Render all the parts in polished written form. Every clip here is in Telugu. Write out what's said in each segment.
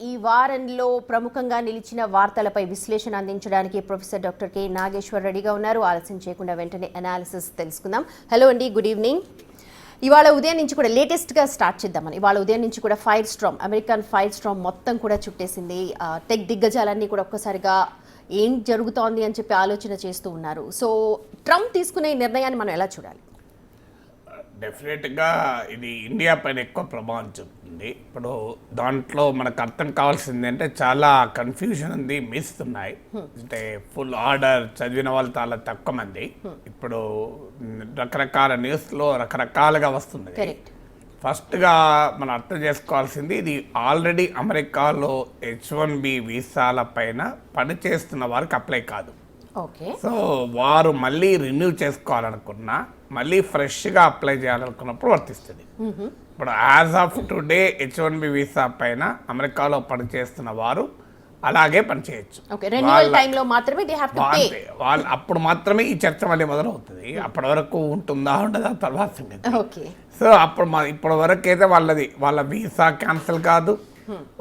ఈ వారంలో ప్రముఖంగా నిలిచిన వార్తలపై విశ్లేషణ అందించడానికి ప్రొఫెసర్ డాక్టర్ కె నాగేశ్వర్ రెడ్డిగా ఉన్నారు. ఆలస్యం చేయకుండా వెంటనే అనాలిసిస్ తెలుసుకుందాం. హలో అండి, గుడ్ ఈవినింగ్. ఇవాళ ఉదయం నుంచి కూడా లేటెస్ట్గా స్టార్ట్ చేద్దామని ఇవాళ ఉదయం నుంచి కూడా fire Storm, American fire Storm మొత్తం కూడా చుట్టేసింది. టెక్ దిగ్గజాలన్నీ కూడా ఒక్కసారిగా ఏం జరుగుతోంది అని చెప్పి ఆలోచన చేస్తూ ఉన్నారు. సో ట్రంప్ తీసుకునే నిర్ణయాన్ని మనం ఎలా చూడాలి? డెఫినెట్గా ఇది ఇండియా పైన ఎక్కువ ప్రభావం చూపుతుంది. ఇప్పుడు దాంట్లో మనకు అర్థం కావాల్సింది అంటే చాలా కన్ఫ్యూజన్ ఉంది, మిస్ ఉన్నాయి. అంటే ఫుల్ ఆర్డర్ చదివిన వాళ్ళు చాలా తక్కువ మంది. ఇప్పుడు రకరకాల న్యూస్లో రకరకాలుగా వస్తుంది. ఫస్ట్గా మనం అర్థం చేసుకోవాల్సింది, ఇది ఆల్రెడీ అమెరికాలో H1B వీసాల పైన పనిచేస్తున్న వారికి అప్లై కాదు. సో వారు మళ్ళీ రిన్యూ చేసుకోవాలనుకున్నా, మళ్ళీ ఫ్రెష్గా అప్లై చేయాలనుకున్నప్పుడు వర్తిస్తుంది. ఇప్పుడు as of today H1B visa పైన అమెరికాలో పనిచేస్తున్న వారు అలాగే పనిచేయచ్చు. వాళ్ళు అప్పుడు మాత్రమే ఈ చర్చ మళ్ళీ మొదలవుతుంది. అప్పటి వరకు ఉంటుందా ఉండదా తర్వాత సంగతి. సో అప్పుడు ఇప్పటి వరకు అయితే వాళ్ళ వీసా క్యాన్సిల్ కాదు,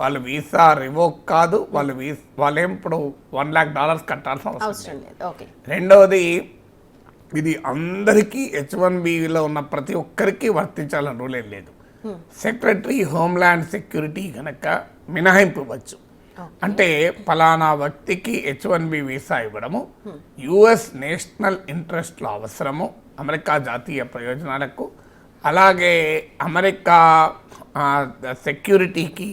వాళ్ళ వీసా రివోక్ కాదు, వాళ్ళేం ఇప్పుడు $1,00,000 కట్టాల్సిన అవసరం లేదు. రెండవది, ఇది అందరికీ H1Bలో ఉన్న ప్రతి ఒక్కరికి వర్తించాలని రూల్ ఏం లేదు. సెక్రటరీ హోమ్ల్యాండ్ సెక్యూరిటీ కనుక మినహాయింపు ఇవ్వచ్చు. అంటే ఫలానా వ్యక్తికి H1B వీసా ఇవ్వడము US నేషనల్ ఇంట్రెస్ట్లో అవసరము, అమెరికా జాతీయ ప్రయోజనాలకు, అలాగే అమెరికా సెక్యూరిటీకి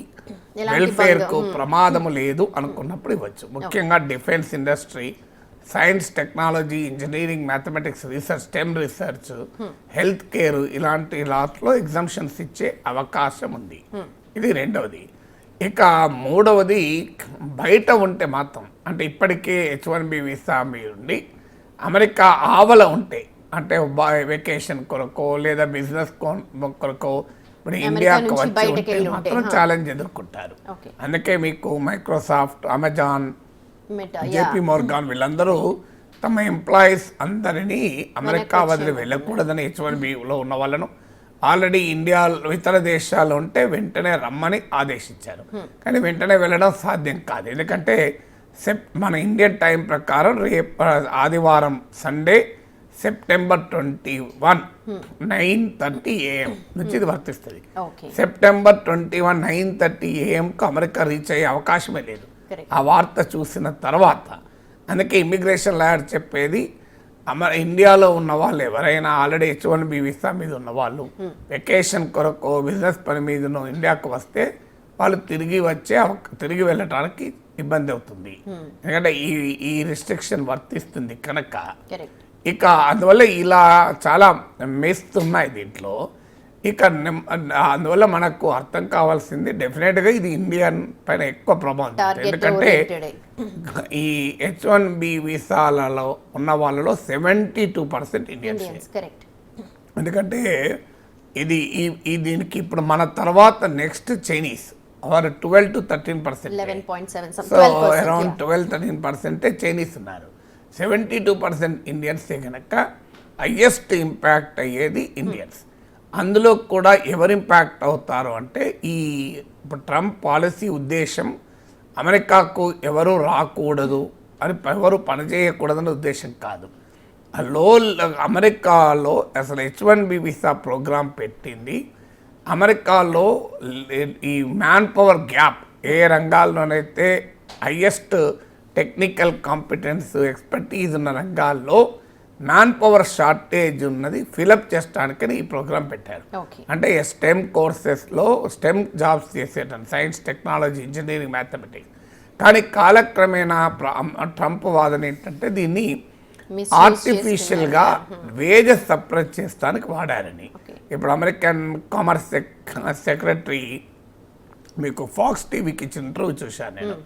వెల్ఫేర్కు ప్రమాదము లేదు అనుకున్నప్పుడు ఇవ్వచ్చు. ముఖ్యంగా defence industry, science, technology, engineering, mathematics research, stem research, health care ఇలాంటి వాటిలో ఎగ్జామ్షన్స్ ఇచ్చే అవకాశం ఉంది. ఇది రెండవది. ఇక మూడవది, బయట ఉంటే మాత్రం, అంటే ఇప్పటికే H1B వీసా మీరుండి అమెరికా ఆవల ఉంటే, అంటే వెకేషన్ కొరకో లేదా బిజినెస్ కొరకో ఇప్పుడు ఇండియాకు వచ్చి ఉంటే మాత్రం ఛాలెంజ్ ఎదుర్కొంటారు. అందుకే మీకు మైక్రోసాఫ్ట్, అమెజాన్, JP మోర్గాన్ వీళ్ళందరూ తమ ఎంప్లాయీస్ అందరినీ అమెరికా వదిలి వెళ్ళకూడదని H1Bలో ఉన్న వాళ్ళను ఆల్రెడీ ఇండియాలో ఇతర దేశాలు ఉంటే వెంటనే రమ్మని ఆదేశించారు. కానీ వెంటనే వెళ్ళడం సాధ్యం కాదు. ఎందుకంటే మన ఇండియన్ టైం ప్రకారం రేపు ఆదివారం సండే సెప్టెంబర్ 21 9:30 AM నుంచి ఇది వర్తిస్తుంది. సెప్టెంబర్ 21 9:30 AMకు అమెరికా రీచ్ అయ్యే అవకాశమే లేదు ఆ వార్త చూసిన తర్వాత. అందుకే ఇమ్మిగ్రేషన్ లాయర్ చెప్పేది, ఇండియాలో ఉన్న వాళ్ళు ఎవరైనా ఆల్రెడీ H1B వీసా మీద ఉన్న వాళ్ళు వెకేషన్ కొరకు బిజినెస్ పని మీదనో ఇండియాకు వస్తే వాళ్ళు తిరిగి వెళ్ళటానికి ఇబ్బంది అవుతుంది. ఎందుకంటే ఈ రిస్ట్రిక్షన్ వర్తిస్తుంది కనుక. ఇక అందువల్ల ఇలా చాలా మేస్తున్నాయి దీంట్లో. ఇక అందువల్ల మనకు అర్థం కావాల్సింది, డెఫినెట్గా ఇది ఇండియన్ పైన ఎక్కువ ప్రభావం. ఎందుకంటే ఈ H1B వీసాలలో ఉన్న వాళ్ళలో 72% ఇండియన్స్. ఎందుకంటే దీనికి ఇప్పుడు మన తర్వాత next Chinese 12 to 13%. So around 12-13% Chinese ఉన్నారు. 72% ఇండియన్సే కనుక హైయెస్ట్ ఇంపాక్ట్ అయ్యేది ఇండియన్స్. అందులో కూడా ఎవరు ఇంపాక్ట్ అవుతారు అంటే, ఇప్పుడు ట్రంప్ పాలసీ ఉద్దేశం అమెరికాకు ఎవరు రాకూడదు అని, ఎవరు పనిచేయకూడదనే ఉద్దేశం కాదు. అమెరికాలో అసలు H1B వీసా ప్రోగ్రాం పెట్టింది అమెరికాలో ఈ మ్యాన్ పవర్ గ్యాప్, ఏ రంగాల్లోనైతే హైయెస్ట్ టెక్నికల్ కాంపిటెన్స్ ఎక్స్పర్టీజ్ ఉన్న రంగాల్లో మ్యాన్ పవర్ షార్టేజ్ ఉన్నది ఫిలప్ చేయడానికని ఈ ప్రోగ్రాం పెట్టారు. అంటే స్టెమ్ కోర్సెస్లో స్టెమ్ జాబ్స్ చేసేటండి, సైన్స్, టెక్నాలజీ, ఇంజనీరింగ్, మ్యాథమెటిక్స్. కానీ కాలక్రమేణా ట్రంప్ వాదన ఏంటంటే దీన్ని ఆర్టిఫిషియల్గా వేజెస్ సప్రెస్ చేస్తానికి వాడారని. ఇప్పుడు అమెరికన్ కామర్స్ సెక్రటరీ మీకు ఫాక్స్ టీవీకి ఇచ్చిన ఇంటర్వ్యూ చూశాను నేను.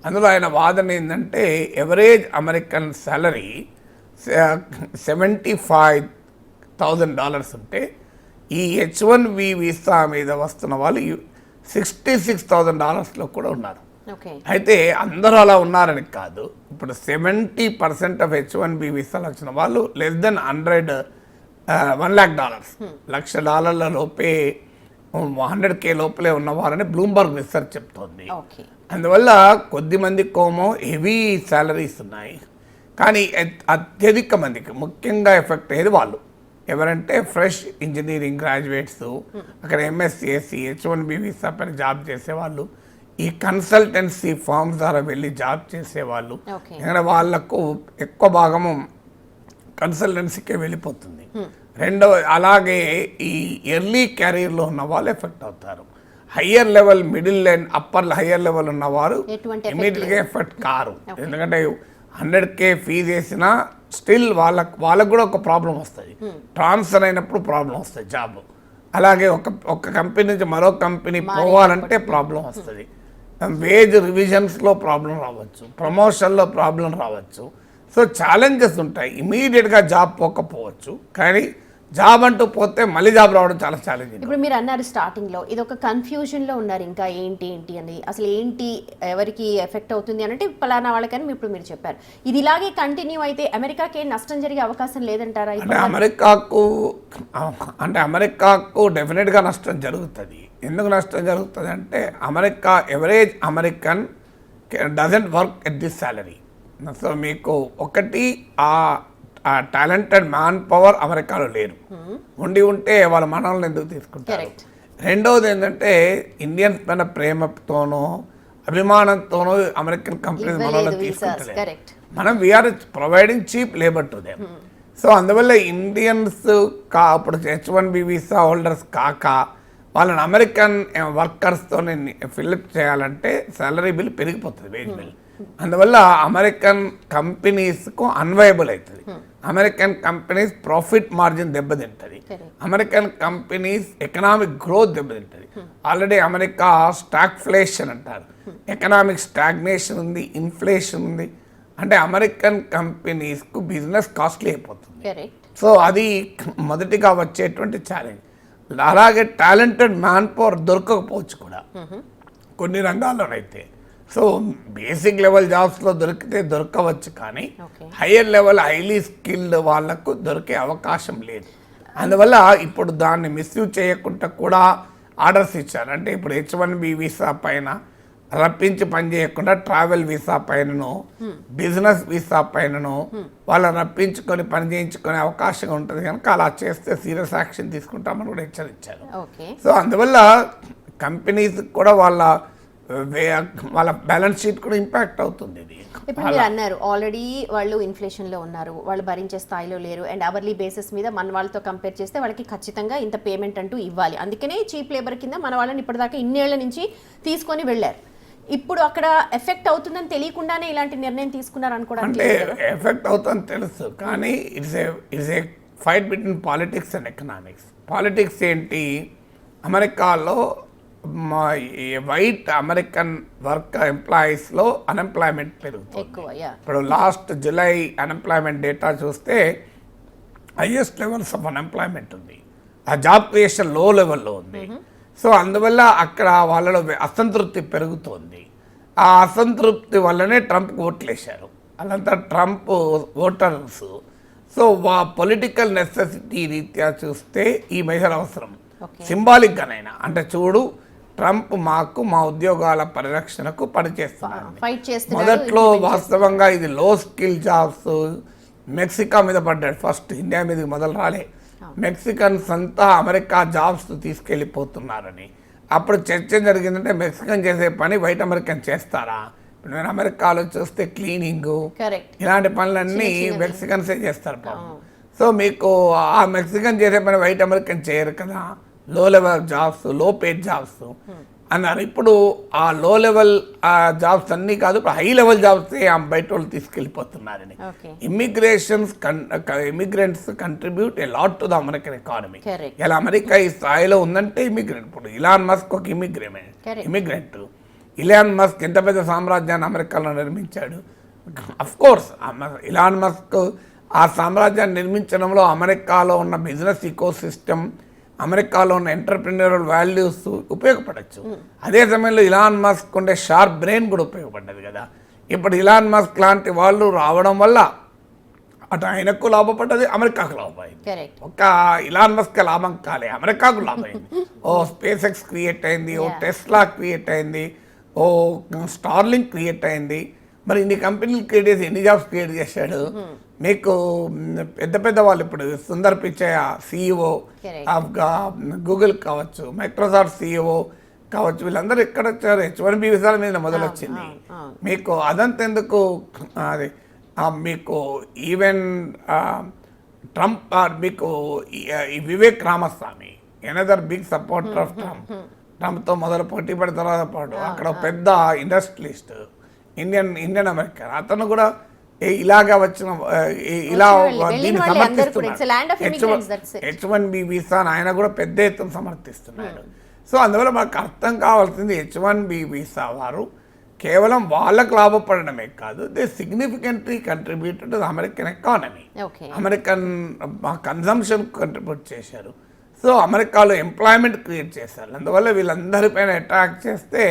అందులో ఆయన వాదన ఏంటంటే, ఎవరేజ్ అమెరికన్ సాలరీ $75,000 ఉంటే ఈ H1B వీసా మీద వస్తున్న వాళ్ళు $66,000 కూడా ఉన్నారు. అయితే అందరూ అలా ఉన్నారని కాదు. ఇప్పుడు 70% ఆఫ్ H1B వీసాలు వచ్చిన వాళ్ళు లెస్ దెన్ $100,000 $1,00,000 లోపే 100K లోపలే ఉన్నవారని బ్లూంబర్గ్ రీసెర్చ్ చెప్తోంది. ఓకే. అందువల్ల కొద్ది మందికోమో హెవీ శాలరీస్ ఉన్నాయి, కానీ అత్యధిక మందికి ముఖ్యంగా ఎఫెక్ట్ అయ్యేది వాళ్ళు ఎవరంటే ఫ్రెష్ ఇంజనీరింగ్ గ్రాడ్యుయేట్స్, అక్కడ MSc H1B వీసా పైన జాబ్ చేసేవాళ్ళు, ఈ కన్సల్టెన్సీ ఫార్మ్స్ ద్వారా వెళ్ళి జాబ్ చేసేవాళ్ళు, ఎందుకంటే వాళ్ళకు ఎక్కువ భాగము కన్సల్టెన్సీకే వెళ్ళిపోతుంది. రెండవ అలాగే ఈ ఎర్లీ కెరీర్లో ఉన్న వాళ్ళు ఎఫెక్ట్ అవుతారు. Higher level, middle and upper higher level ఉన్నవారు ఇమీడియట్గా ఎఫెక్ట్ కారు, ఎందుకంటే 100K ఫీజు వేసినా స్టిల్ వాళ్ళకు కూడా ఒక ప్రాబ్లం వస్తుంది. ట్రాన్స్ఫర్ అయినప్పుడు ప్రాబ్లం వస్తుంది జాబ్. అలాగే ఒక కంపెనీ నుంచి మరో కంపెనీ పోవాలంటే ప్రాబ్లం వస్తుంది. వేజ్ రివిజన్స్లో ప్రాబ్లం రావచ్చు, ప్రమోషన్లో ప్రాబ్లం రావచ్చు. సో ఛాలెంజెస్ ఉంటాయి. ఇమీడియట్గా జాబ్ పోకపోవచ్చు, కానీ జాబ్ అంటూ పోతే మళ్ళీ జాబ్ రావడం చాలా ఛాలెంజింగ్. ఇప్పుడు మీరు అన్నారు స్టార్టింగ్లో ఇది ఒక కన్ఫ్యూజన్లో ఉన్నారు, ఇంకా ఏంటి అని అసలు ఏంటి ఎవరికి ఎఫెక్ట్ అవుతుంది అంటే పలానా వాళ్ళకని ఇప్పుడు మీరు చెప్పారు. ఇది ఇలాగే కంటిన్యూ అయితే అమెరికాకి నష్టం జరిగే అవకాశం లేదంటారా? అమెరికాకు డెఫినెట్గా నష్టం జరుగుతుంది. ఎందుకు నష్టం జరుగుతుంది అంటే average American doesn't work at this salary. So మీకు ఒకటి ఆ టాలెంటెడ్ మ్యాన్ పవర్ అమెరికాలో లేరు, ఉంటే వాళ్ళ మనల్ని ఎందుకు తీసుకుంటారు. రెండవది ఏంటంటే ఇండియన్స్ పైన ప్రేమతోనో అభిమానంతోనో అమెరికన్ కంపెనీస్ మనల్ని తీసుకుంటారు. మనం we're providing cheap labour to them. So అందువల్ల ఇండియన్స్ అప్పుడు H1B వీసా హోల్డర్స్ కాక వాళ్ళని అమెరికన్ వర్కర్స్తో ఫిల్అప్ చేయాలంటే సాలరీ బిల్ పెరిగిపోతుంది, వేజ్ బిల్. అందువల్ల అమెరికన్ కంపెనీస్కు అన్వయబుల్ అవుతుంది. అమెరికన్ కంపెనీస్ ప్రాఫిట్ మార్జిన్ దెబ్బతింటుంది, అమెరికన్ కంపెనీస్ ఎకనామిక్ గ్రోత్ దెబ్బతింటుంది. ఆల్రెడీ అమెరికా స్టాగ్ఫ్లేషన్ అంటారు, ఎకనామిక్ స్టాగ్నేషన్ ఉంది, ఇన్ఫ్లేషన్ ఉంది. అంటే అమెరికన్ కంపెనీస్కు బిజినెస్ కాస్ట్లీ అయిపోతుంది. సో అది మొదటిగా వచ్చేటువంటి ఛాలెంజ్. అలాగే టాలెంటెడ్ మ్యాన్ పవర్ దొరకకపోవచ్చు కూడా కొన్ని రంగాల్లోనైతే. సో బేసిక్ లెవెల్ జాబ్స్లో దొరకవచ్చు, కానీ హయ్యర్ లెవెల్ హైలీ స్కిల్డ్ వాళ్లకు దొరికే అవకాశం లేదు. అందువల్ల ఇప్పుడు దాన్ని మిస్యూజ్ చేయకుండా కూడా ఆర్డర్స్ ఇచ్చారు. అంటే ఇప్పుడు H1B వీసా పైన రప్పించి పని చేయకుండా ట్రావెల్ వీసా పైనను, బిజినెస్ వీసా పైనను వాళ్ళని రప్పించుకొని పని చేయించుకునే అవకాశం ఉంటుంది కనుక అలా చేస్తే సీరియస్ యాక్షన్ తీసుకుంటామని కూడా హెచ్చరించారు. సో అందువల్ల కంపెనీస్ కూడా వాళ్ళ బ్యాలెన్స్ షీట్ కూడా ఇంపాక్ట్ అవుతుంది. ఇది ఇప్పుడు మీరు అన్నారు ఆల్రెడీ వాళ్ళు ఇన్ఫ్లేషన్లో ఉన్నారు, వాళ్ళు భరించే స్థాయిలో లేరు, అండ్ అవర్లీ బేసిస్ మీద మన వాళ్ళతో కంపేర్ చేస్తే వాళ్ళకి ఖచ్చితంగా ఇంత పేమెంట్ అంటూ ఇవ్వాలి. అందుకనే చీప్ లేబర్ కింద మన వాళ్ళని ఇప్పటిదాకా ఇన్నేళ్ల నుంచి తీసుకొని వెళ్ళారు. ఇప్పుడు అక్కడ ఎఫెక్ట్ అవుతుందని తెలియకుండానే ఇలాంటి నిర్ణయం తీసుకున్నారు అనుకోవడానికి ఎఫెక్ట్ అవుతుందని తెలుసు, కానీ it's a fight between politics and economics. Politics ఏంటి, అమెరికాలో వైట్ అమెరికన్ ఎంప్లాయీస్లో అన్ఎంప్లాయ్మెంట్ పెరుగుతుంది. ఇప్పుడు లాస్ట్ జూలై అన్ఎంప్లాయ్మెంట్ డేటా చూస్తే హైయెస్ట్ లెవెల్స్ ఆఫ్ అన్ఎంప్లాయ్మెంట్ ఉంది, ఆ జాబ్ క్రియేషన్ లో లెవెల్లో ఉంది. సో అందువల్ల అక్కడ వాళ్ళలో అసంతృప్తి పెరుగుతోంది. ఆ అసంతృప్తి వల్లనే ట్రంప్కి ఓట్లు వేశారు, వాళ్ళంతా Trump voters. So political necessity రీత్యా చూస్తే ఈ మెజర్ అవసరం, సింబాలిక్గానైనా. అంటే చూడు, ట్రంప్ మా ఉద్యోగాల పరిరక్షణకు పనిచేస్తున్నారు. మొదట్లో వాస్తవంగా ఇది లో స్కిల్ జాబ్స్ మెక్సికో మీద పడ్డాడు, ఫస్ట్ ఇండియా మీదకి మొదలు రాలే. మెక్సికన్స్ అంతా అమెరికా జాబ్స్ తీసుకెళ్ళిపోతున్నారని అప్పుడు చర్చ జరిగిందంటే మెక్సికన్ చేసే పని వైట్ అమెరికన్ చేస్తారా? ఇప్పుడు నేను అమెరికాలో చూస్తే క్లీనింగ్ ఇలాంటి పనులన్నీ మెక్సికన్సే చేస్తారు పాపం. సో మీకు ఆ మెక్సికన్ చేసే పని వైట్ అమెరికన్ చేయరు కదా, లో లెవెల్ జాబ్స్, లో పేడ్ జాబ్స్ అన్నారు. ఇప్పుడు ఆ లో లెవెల్ జాబ్స్ అన్నీ కాదు, ఇప్పుడు హై లెవెల్ జాబ్స్ బయట వాళ్ళు తీసుకెళ్ళిపోతున్నారని. Immigrants contribute a lot to the American economy. ఇలా అమెరికా ఈ స్థాయిలో ఉందంటే ఇమిగ్రెంట్. ఇప్పుడు ఇలాన్ మస్క్ ఒక ఇమిగ్రెంట్. ఇలాన్ మస్క్ ఎంత పెద్ద సామ్రాజ్యాన్ని అమెరికాలో నిర్మించాడు. అఫ్ కోర్స్ ఇలాన్ మస్క్ ఆ సామ్రాజ్యాన్ని నిర్మించడంలో అమెరికాలో ఉన్న బిజినెస్ ఈకో సిస్టమ్, అమెరికాలో ఉన్న ఎంటర్ప్రెన్యూరల్ వాల్యూస్ ఉపయోగపడచ్చు. అదే సమయంలో ఇలాన్ మస్క్ ఉండే షార్ప్ బ్రెయిన్ కూడా ఉపయోగపడ్డది కదా. ఇప్పుడు ఇలాన్ మస్క్ లాంటి వాళ్ళు రావడం వల్ల అటు ఆయనకు లాభపడ్డది, అమెరికాకు లాభమైంది. కరెక్ట్. ఒక ఇలాన్ మస్క్ లాభం కాలే, అమెరికాకు లాభమైంది. ఓ స్పేస్ ఎక్స్ క్రియేట్ అయింది, ఓ టెస్లా క్రియేట్ అయింది, ఓ స్టార్లింక్ క్రియేట్ అయింది. మరి ఇన్ని కంపెనీలు క్రియేట్ చేసి ఎన్ని జాబ్స్ క్రియేట్ చేశాడు? మీకు పెద్ద పెద్ద వాళ్ళు ఇప్పుడు Sundar Pichai CEO of Google కావచ్చు, మైక్రోసాఫ్ట్ CEO కావచ్చు, వీళ్ళందరూ ఎక్కడ వచ్చారు? H1B వీసాల మీద మొదలొచ్చింది. మీకు అదంతా ఎందుకు? అది మీకు ఈవెన్ ట్రంప్, మీకు ఈ Vivek Ramaswamy another big supporter of ట్రంప్తో మొదలు పోటీ పడిన తర్వాత పాటు అక్కడ పెద్ద ఇండస్ట్రియలిస్ట్ ఇండియన్ అమెరికన్, అతను కూడా ఇలాగా వచ్చిన ఇలా దీన్ని సమర్థిస్తున్నాడు. H1B వీసా ఆయన కూడా పెద్ద ఎత్తున సమర్థిస్తున్నాడు. సో అందువల్ల మనకు అర్థం కావాల్సింది H1B వీసా వారు కేవలం వాళ్ళకు లాభపడడమే కాదు, they significantly contributed to American economy, American consumption contribute చేశారు. సో అమెరికాలో ఎంప్లాయ్మెంట్ క్రియేట్ చేశారు. అందువల్ల వీళ్ళందరిపైన అటాక్ చేస్తే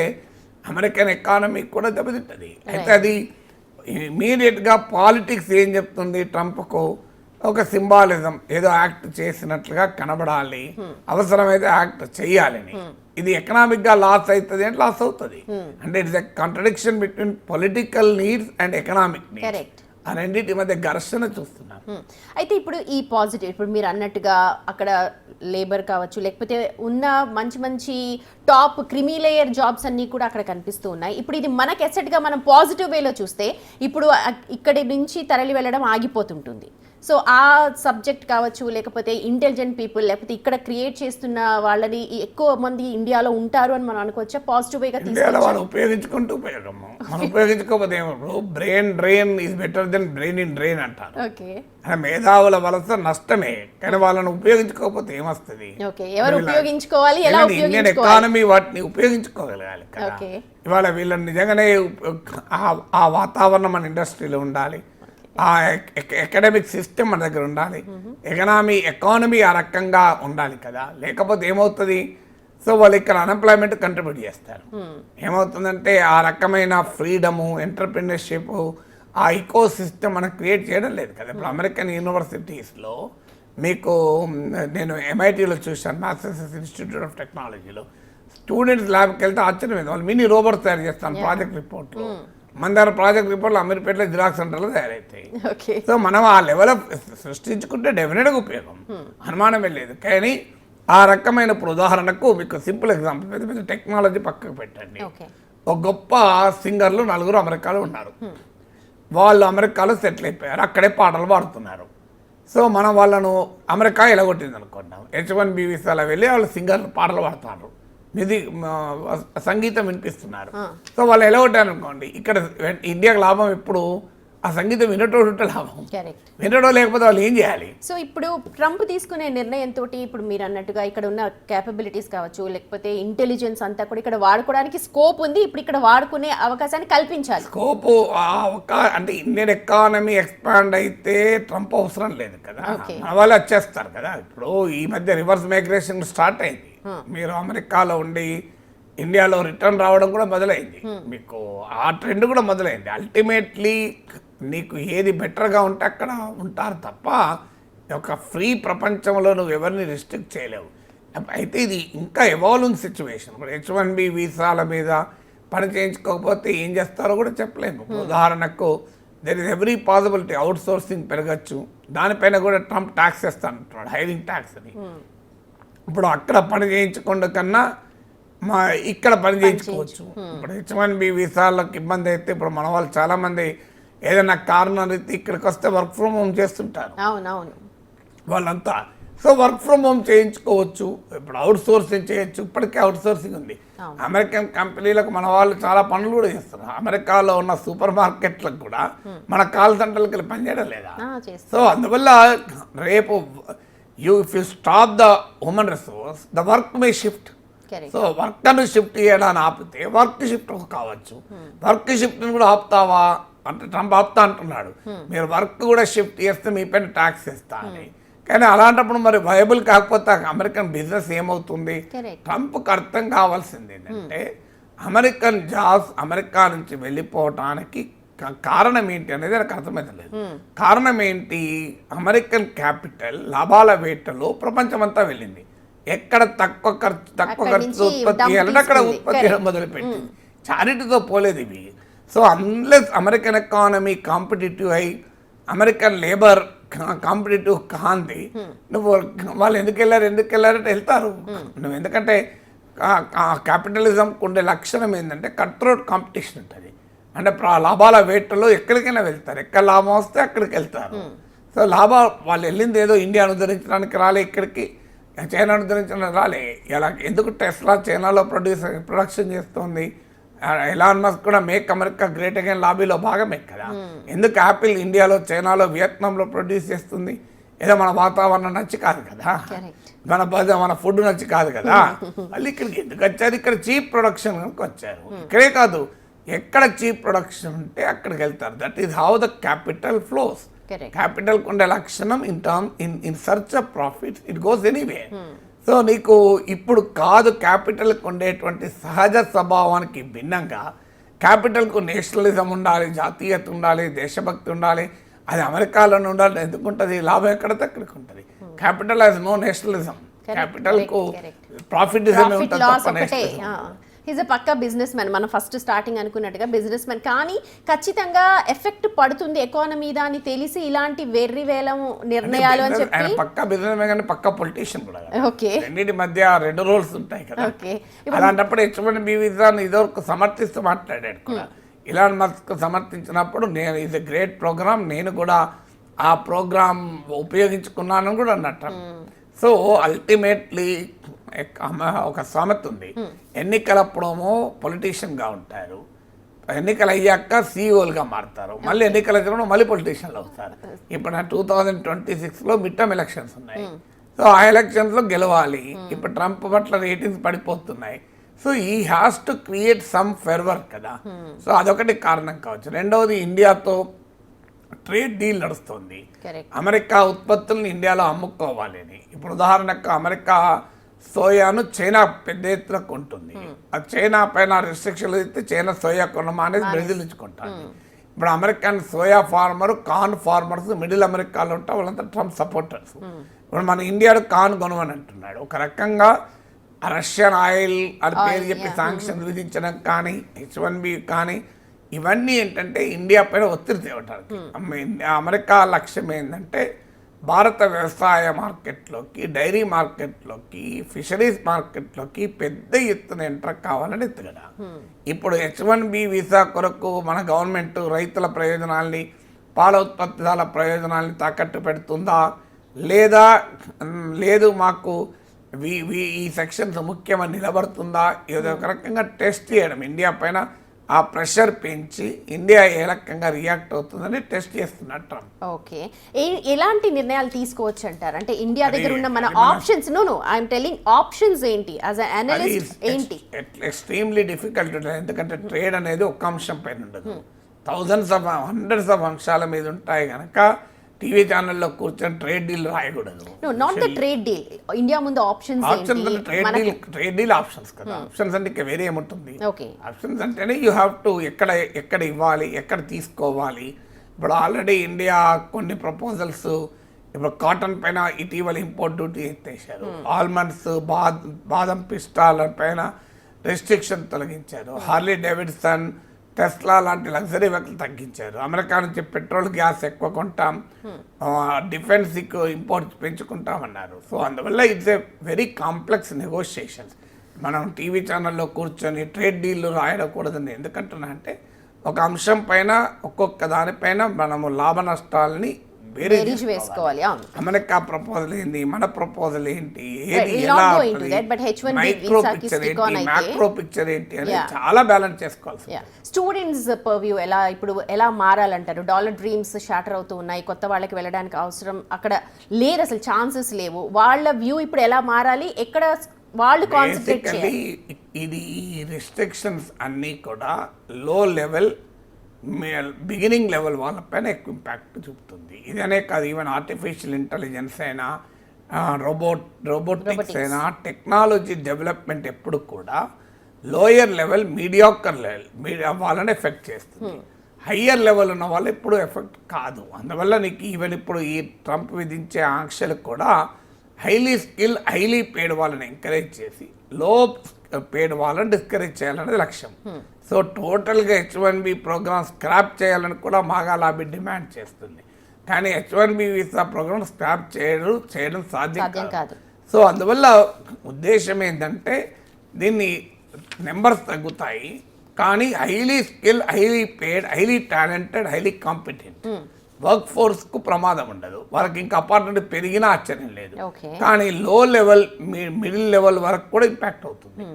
అమెరికన్ ఎకానమీ కూడా దెబ్బతింటుంది. అయితే అది ఇమీడియట్గా పాలిటిక్స్ ఏం చెప్తుంది? ట్రంప్కు ఒక సింబాలిజం, ఏదో యాక్ట్ చేసినట్లుగా కనబడాలి, అవసరమైతే యాక్ట్ చేయాలని. ఇది ఎకనామిక్గా లాస్ అవుతుంది అంటే లాస్ అవుతుంది. అంటే it's a contradiction between political needs and economic needs. ఆ రెండింటి మధ్య ఘర్షణ చూస్తున్నాం. అయితే ఇప్పుడు ఈ పాజిటివ్, ఇప్పుడు మీరు అన్నట్టుగా అక్కడ లేబర్ కావచ్చు, లేకపోతే ఉన్న మంచి మంచి టాప్ క్రిమీ లేయర్ జాబ్స్ అన్నీ కూడా అక్కడ కనిపిస్తూ ఉన్నాయి. ఇప్పుడు ఇది మనకు ఎసెట్గా మనం పాజిటివ్ వేలో చూస్తే ఇప్పుడు ఇక్కడి నుంచి తరలి వెళ్ళడం ఆగిపోతుంటుంది. సో ఆ సబ్జెక్ట్ కావచ్చు, లేకపోతే ఇంటెలిజెంట్ పీపుల్, లేకపోతే ఇక్కడ క్రియేట్ చేస్తున్న వాళ్ళని ఎక్కువ మంది ఇండియాలో ఉంటారు అని మనం అనుకోవచ్చా? పాజిటివ్ వేగా వాళ్ళు ఉపయోగించుకుంటూ ఉపయోగము, మనం ఉపయోగించుకోకపోతే brain drain is better then brain in drain అంటారు. ఓకే, మేధావుల వలస నష్టమే, కానీ వాళ్ళని ఉపయోగించుకోకపోతే ఏమొస్తుంది? ఇండియన్ ఎకానమీ వాటిని ఉపయోగించుకోగలగాలి కదా. ఇవాళ వీళ్ళని నిజంగానే ఆ వాతావరణం మన ఇండస్ట్రీలో ఉండాలి, ఆ ఎకడమిక్ సిస్టమ్ మన దగ్గర ఉండాలి, ఎకానమీ ఆ రకంగా ఉండాలి కదా. లేకపోతే ఏమవుతుంది? సో వాళ్ళు ఇక్కడ అన్ఎంప్లాయ్మెంట్ కంట్రిబ్యూట్ చేస్తారు. ఏమవుతుందంటే ఆ రకమైన ఫ్రీడము, ఎంటర్ప్రినర్షిప్, ఆ ఇకో సిస్టమ్ మనం క్రియేట్ చేయడం లేదు కదా. ఇప్పుడు అమెరికన్ యూనివర్సిటీస్లో మీకు నేను MITలో చూశాను, మ్యాథమెటిక్స్ ఇన్స్టిట్యూట్ ఆఫ్ టెక్నాలజీలో స్టూడెంట్స్ ల్యాబ్కి వెళ్తే ఆశ్చర్యమైంది, వాళ్ళు మినీ రోబోట్స్ తయారు చేస్తాను ప్రాజెక్ట్ రిపోర్ట్లో. మన దగ్గర ప్రాజెక్ట్ రిపోర్ట్లు అమీర్పేటలో జిరాక్స్ సెంటర్లో తయారవుతాయి. సో మనం ఆ లెవెల్ సృష్టించుకుంటే డెఫినెట్గా ఉపయోగం, అనుమానమే లేదు. కానీ ఆ రకమైన ఉదాహరణకు మీకు సింపుల్ ఎగ్జాంపుల్, పెద్ద పెద్ద టెక్నాలజీ పక్కకు పెట్టండి. ఒక గొప్ప సింగర్లు 4 అమెరికాలో ఉన్నారు, వాళ్ళు అమెరికాలో సెటిల్ అయిపోయారు, అక్కడే పాటలు పాడుతున్నారు. సో మనం వాళ్ళను అమెరికా ఎలగొట్టింది అనుకుంటాం, H1B వీసాలో వెళ్ళి వాళ్ళు సింగర్ పాటలు పాడుతున్నారు, సంగీతం వినిపిస్తున్నారు. సో వాళ్ళు ఎలా ఉంటారు అనుకోండి, ఇక్కడ ఇండియాకి లాభం ఎప్పుడు ఆ సంగీతం వినటోడు లాభం, వినటో లేకపోతే వాళ్ళు ఏం చేయాలి? సో ఇప్పుడు ట్రంప్ తీసుకునే నిర్ణయంతో ఇప్పుడు మీరు అన్నట్టుగా ఇక్కడ ఉన్న క్యాపబిలిటీస్ కావచ్చు, లేకపోతే ఇంటెలిజెన్స్ అంతా కూడా ఇక్కడ వాడుకోవడానికి స్కోప్ ఉంది, ఇప్పుడు ఇక్కడ వాడుకునే అవకాశాన్ని కల్పించాలి. స్కోప్ అంటే ఇండియన్ ఎకానమీ ఎక్స్పాండ్ అయితే ట్రంప్ అవసరం లేదు కదా, మన వాళ్ళు వచ్చేస్తారు కదా. ఇప్పుడు ఈ మధ్య రివర్స్ మైగ్రేషన్ స్టార్ట్ అయింది, మీరు అమెరికాలో ఉండి ఇండియాలో రిటర్న్ రావడం కూడా మొదలైంది, మీకు ఆ ట్రెండ్ కూడా మొదలైంది. అల్టిమేట్లీ నీకు ఏది బెటర్గా ఉంటే అక్కడ ఉంటారు తప్ప ఒక ఫ్రీ ప్రపంచంలో నువ్వు ఎవరిని రిస్ట్రిక్ట్ చేయలేవు. అయితే ఇది ఇంకా ఎవాల్వింగ్ సిచ్యువేషన్. ఇప్పుడు H1B వీసాల మీద పని చేయించుకోకపోతే ఏం చేస్తారో కూడా చెప్పలేము. ఉదాహరణకు there is every possibility outsourcing పెరగచ్చు, దానిపైన కూడా ట్రంప్ ట్యాక్స్ వేస్తానంటున్నాడు, హైరింగ్ ట్యాక్స్ అని. ఇప్పుడు అక్కడ పని చేయించకుండా కన్నా ఇక్కడ పని చేయించుకోవచ్చు. ఇప్పుడు H1B వీసాలకు ఇబ్బంది అయితే ఇప్పుడు మన వాళ్ళు చాలామంది ఏదైనా కారణం రీతి ఇక్కడికి వస్తే వర్క్ ఫ్రమ్ హోమ్ చేస్తుంటారు వాళ్ళంతా. సో వర్క్ ఫ్రమ్ హోమ్ చేయించుకోవచ్చు, ఇప్పుడు అవుట్ సోర్సింగ్ చేయొచ్చు, ఇప్పటికే అవుట్ సోర్సింగ్ ఉంది. అమెరికన్ కంపెనీలకు మన వాళ్ళు చాలా పనులు కూడా చేస్తున్నారు. అమెరికాలో ఉన్న సూపర్ మార్కెట్లకు కూడా మన కాల్ సెంటర్లకు వెళ్ళి పనిచేయడం లేదా? సో అందువల్ల రేపు if you stop the human resource the work May shift. So వర్క్ను షిఫ్ట్ చేయడాన్ని ఆపితే వర్క్ షిఫ్ట్ కావచ్చు. వర్క్ షిఫ్ట్ని కూడా ఆపుతావా అంటే ట్రంప్ ఆపుతా అంటున్నాడు, మీరు వర్క్ కూడా షిఫ్ట్ చేస్తే మీ పైన ట్యాక్స్ ఇస్తా అని. కానీ అలాంటప్పుడు మరి వైబుల్ కాకపోతే అమెరికన్ బిజినెస్ ఏమవుతుంది? ట్రంప్కి అర్థం కావాల్సింది ఏంటంటే అమెరికన్ జాబ్స్ అమెరికా నుంచి వెళ్ళిపోవటానికి కారణం ఏంటి అనేది నాకు అర్థమైతలేదు. కారణం ఏంటి? అమెరికన్ క్యాపిటల్ లాభాల వేటలో ప్రపంచమంతా వెళ్ళింది. ఎక్కడ తక్కువ ఖర్చు ఉత్పత్తి చేయాలంటే అక్కడ ఉత్పత్తి చేయడం మొదలుపెట్టింది. చారిటీతో పోలేదు ఇవి. So unless American economy competitive అయి అమెరికన్ లేబర్ కాంపిటేటివ్ కాంతి నువ్వు వాళ్ళు ఎందుకు వెళ్ళారంటే వెళ్తారు నువ్వు. ఎందుకంటే క్యాపిటలిజంకి ఉండే లక్షణం ఏంటంటే కట్ త్రోట్ కాంపిటీషన్ ఉంటుంది. అంటే లాభాల వేటలో ఎక్కడికైనా వెళ్తారు, ఎక్కడ లాభం వస్తే అక్కడికి వెళ్తారు. సో వాళ్ళు వెళ్ళింది ఏదో ఇండియా అనుసరించడానికి రాలే, ఇక్కడికి చైనా అనుసరించడానికి రాలే. ఇలా ఎందుకు టెస్లా చైనాలో ప్రొడక్షన్ చేస్తుంది, ఎలాన్ మస్క్ కూడా మేక్ అమెరికా గ్రేట్ అగైన్ లాబీలో భాగమే కదా. ఎందుకు యాపిల్ ఇండియాలో చైనాలో వియత్నాంలో ప్రొడ్యూస్ చేస్తుంది? ఏదో మన వాతావరణం నచ్చి కాదు కదా, మన ఫుడ్ నచ్చి కాదు కదా. మళ్ళీ ఇక్కడికి ఎందుకు వచ్చారు? ఇక్కడ చీప్ ప్రొడక్షన్ కనుక వచ్చారు. ఇక్కడే కాదు, ఎక్కడ చీప్ ప్రొడక్షన్ ఉంటే అక్కడికి వెళ్తారు. That is how the capital flows. Capital ఉండే లక్షణం in search of profit it goes anyway. So నీకు ఇప్పుడు కాదు, క్యాపిటల్కి ఉండేటువంటి సహజ స్వభావానికి భిన్నంగా క్యాపిటల్కు నేషనలిజం ఉండాలి, జాతీయత ఉండాలి, దేశభక్తి ఉండాలి. అది అమెరికాలోనే ఉండాలి. ఎందుకు ఉంటుంది? లాభం ఎక్కడితే అక్కడికి ఉంటుంది. Capital has no nationalism. క్యాపిటల్కు ప్రాఫిటిజమే ఉంటుంది తప్ప నేషనలిజం. ఈజ్ అ పక్కా బిజినెస్ మ్యాన్. మనం ఫస్ట్ స్టార్టింగ్ అనుకున్నట్టుగా బిజినెస్ మ్యాన్, కానీ ఖచ్చితంగా ఎఫెక్ట్ పడుతుంది ఎకానమీ మీద అని తెలిసి ఇలాంటి వెర్రి వేలం నిర్ణయాలు అని చెప్పి పక్కా బిజినెస్ మ్యాన్ కానీ పక్కా పొలిటీషియన్ కూడా. ఓకే, రెండింటి మధ్య రెండు రోల్స్ ఉంటాయి కదా. అలాంటప్పుడు H1B వీసాను ఇదివరకు సమర్థిస్తూ మాట్లాడాడు కూడా. ఇలాన్ మస్క్ సమర్థించినప్పుడు నేను ఇది గ్రేట్ ప్రోగ్రామ్, నేను కూడా ఆ ప్రోగ్రామ్ ఉపయోగించుకున్నాను కూడా అన్నట్టు. సో అల్టిమేట్లీ ఒక సామెత ఉంది, ఎన్నికలప్పుడేమో పొలిటీషియన్గా ఉంటారు, ఎన్నికలు అయ్యాక సీఈఓలుగా మారుతారు, మళ్ళీ ఎన్నికలు వచ్చినప్పుడు మళ్ళీ పొలిటీషియన్లు అవుతారు. ఇప్పుడు 2026లో మిడ్ టర్మ్ ఎలక్షన్స్ ఉన్నాయి. సో ఆ ఎలక్షన్స్లో గెలవాలి. ఇప్పుడు ట్రంప్ పట్ల రేటింగ్స్ పడిపోతున్నాయి. సో ఈ has to create some fervour కదా. సో అదొకటి కారణం కావచ్చు. రెండవది, ఇండియాతో ట్రేడ్ డీల్ నడుస్తుంది. అమెరికా ఉత్పత్తులను ఇండియాలో అమ్ముకోవాలి అని. ఇప్పుడు ఉదాహరణకు అమెరికా సోయాను చైనా పెద్ద ఎత్తున కొంటుంది. ఆ చైనా పైన రిస్ట్రిక్షన్లు ఇస్తే చైనా సోయా కొనమా అనేది బ్రెజిల్ నుంచి కొంటారు. ఇప్పుడు American soya farmer, corn farmers middle అమెరికాలో ఉంటా, వాళ్ళంతా ట్రంప్ సపోర్టర్స్. ఇప్పుడు మన ఇండియాలో కార్న్ కొనమని అంటున్నాడు. ఒక రకంగా రష్యన్ ఆయిల్ అని పేరు చెప్పి శాంక్షన్ విధించడం కానీ, H1B కానీ, ఇవన్నీ ఏంటంటే ఇండియా పైన ఒత్తిడి తేవడానికి. అమెరికా లక్ష్యం ఏంటంటే భారత వ్యవసాయ మార్కెట్లోకి, డైరీ మార్కెట్లోకి, ఫిషరీస్ మార్కెట్లోకి పెద్ద ఎత్తున ఎంటర్ కావాలని ఎత్తుగడ. ఇప్పుడు H1B వీసా కొరకు మన గవర్నమెంట్ రైతుల ప్రయోజనాల్ని, పాల ఉత్పత్తిదారుల ప్రయోజనాల్ని తాకట్టు పెడుతుందా, లేదు మాకు ఈ సెక్షన్స్ ముఖ్యమని నిలబడుతుందా, ఏదో ఒక రకంగా టెస్ట్ చేయడం, ఇండియా పైన ఆ ప్రెషర్ పెంచి ఇండియా ఏ రకంగా రియాక్ట్ అవుతుందని టెస్ట్ చేస్తున్నారు ట్రంప్. ఓకే, ఎలాంటి నిర్ణయాలు తీసుకోవచ్చు అంటారు? అంటే ఇండియా దగ్గర ఉన్న మన ఆప్షన్స్, ఐఎమ్ టెల్లింగ్ ఆప్షన్స్ ఏంటి యాజ్ ఎ అనలిస్ట్ ఏంటి? Extremely difficult. ఎందుకంటే ట్రేడ్ అనేది ఒక్క అంశం పైన ఉండదు, హండ్రెడ్స్ ఆఫ్ అంశాల మీద ఉంటాయి కనుక టీవీ ఛానల్లో కూర్చొని ట్రేడ్ డీల్ రాయకూడదు. Not the trade deal. India ముందు ఆప్షన్స్ ట్రేడ్ డీల్ ఆప్షన్స్ కదా. ఆప్షన్స్ అంటే ఇంకా వేరే ఏముంటుంది? ఆప్షన్స్ అంటేనే యూ హ్యావ్ టు ఎక్కడ ఇవ్వాలి, ఎక్కడ తీసుకోవాలి. ఇప్పుడు ఆల్రెడీ ఇండియా కొన్ని ప్రపోజల్స్, ఇప్పుడు కాటన్ పైన ఇటీవల ఇంపోర్ట్ డ్యూటీ ఎత్తేసారు. ఆల్మండ్స్, బాదం పిస్టాల పైన రెస్ట్రిక్షన్ తొలగించారు. హార్లీ డేవిడ్సన్, టెస్లా లాంటి లగ్జరీ వెహికల్ తగ్గించారు. అమెరికా నుంచి పెట్రోల్, గ్యాస్ ఎక్కువ కొంటాం, డిఫెన్స్ ఇంపోర్ట్ పెంచుకుంటామన్నారు. సో అందువల్ల it's a very complex negotiations. మనం టీవీ ఛానల్లో కూర్చొని ట్రేడ్ డీల్లు రాయకూడదని ఎందుకంటున్నా అంటే, ఒక అంశం పైన ఒక్కొక్క దానిపైన మనము లాభ నష్టాలని బేరీజ్ వేసుకోవాలి. అమెరికా ప్రపోజల్ ఏంటి, మన ప్రపోజల్ ఏంటి, ఏది ఎలా, మైక్రో పిక్చర్ ఏంటి, మ్యాక్రో పిక్చర్ ఏంటి అని చాలా బ్యాలెన్స్ చేసుకోవాలి. స్టూడెంట్స్ పర్వ్యూ ఇప్పుడు ఎలా మారాలంటారు? డాలర్ డ్రీమ్స్ షాటర్ అవుతూ ఉన్నాయి, కొత్త వాళ్ళకి వెళ్ళడానికి అవసరం అక్కడ లేదు, అసలు ఛాన్సెస్ లేవు. వాళ్ళ వ్యూ ఇప్పుడు ఎలా మారాలి, ఎక్కడ వాళ్ళు కాన్సంట్రేట్ చేయాలి? ఇది ఈ రిస్ట్రిక్షన్స్ అన్నీ కూడా లో లెవెల్, బిగినింగ్ లెవెల్ వాళ్ళపైన ఎక్కువ ఇంపాక్ట్ చూపుతుంది. ఇదనే కాదు, ఈవెన్ ఆర్టిఫిషియల్ ఇంటెలిజెన్స్ అయినా, రోబోటిక్స్ అయినా, టెక్నాలజీ డెవలప్మెంట్ ఎప్పుడు కూడా లోయర్ లెవెల్, మీడియాకర్ లెవెల్ వాళ్ళని ఎఫెక్ట్ చేస్తుంది. హయ్యర్ లెవెల్ ఉన్న వాళ్ళు ఎప్పుడు ఎఫెక్ట్ కాదు. అందువల్ల నీకు ఈవెన్ ఇప్పుడు ఈ ట్రంప్ విధించే ఆంక్షలకు కూడా హైలీ స్కిల్ హైలీ పేడ్ వాళ్ళని ఎంకరేజ్ చేసి లో పేడ్ వాళ్ళని డిస్కరేజ్ చేయాలనేది లక్ష్యం. సో టోటల్గా H1B ప్రోగ్రామ్ స్క్రాప్ చేయాలని కూడా మాగా లాబీ డిమాండ్ చేస్తుంది. కానీ H1B వీసా ప్రోగ్రామ్ స్క్రాప్ చేయడం సాధ్యం కాదు. సో అందువల్ల ఉద్దేశం ఏంటంటే దీన్ని నెంబర్స్ తగ్గుతాయి, కానీ highly skill highly paid highly talented highly competent work ఫోర్స్కు ప్రమాదం ఉండదు. వాళ్ళకి ఇంకా అపార్చునిటీ పెరిగినా ఆశ్చర్యం లేదు. కానీ లో లెవెల్ మిడిల్ లెవెల్ వరకు కూడా ఇంపాక్ట్ అవుతుంది.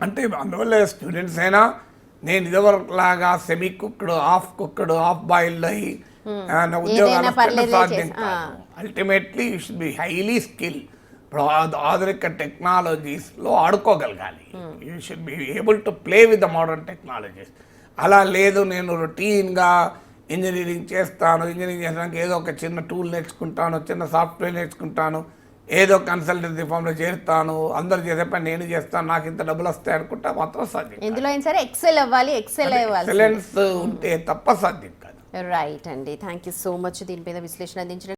అంటే అందువల్ల స్టూడెంట్స్ అయినా నేను ఇదివరకు లాగా సెమీ కుక్డ్ హాఫ్ బాయిల్డ్ అయ్యి ఉద్యోగాలు సాధ్యం కాదు. Ultimately you should be highly skill. ఇప్పుడు ఆధునిక టెక్నాలజీస్లో ఆడుకోగలగాలి. You should be able to play with the modern technologies. అలా లేదు నేను రొటీన్గా ఇంజనీరింగ్ చేస్తానికి ఏదో ఒక చిన్న టూల్ నేర్చుకుంటాను, చిన్న సాఫ్ట్వేర్ నేర్చుకుంటాను, ఏదో కన్సల్టెన్సీ ఫామ్లో చేరుతాను, అందరు చేసే పని నేను చేస్తాను, నాకు ఇంత డబ్బులు వస్తాయి అనుకుంటా మాత్రం సాధ్యం. ఎందులో అయినా సరే ఎక్సెలెన్స్ ఉంటే తప్ప సాధ్యం కాదు. రైట్ అండి, థ్యాంక్ యూ సో మచ్ దీని మీద విశ్లేషణ అందించిన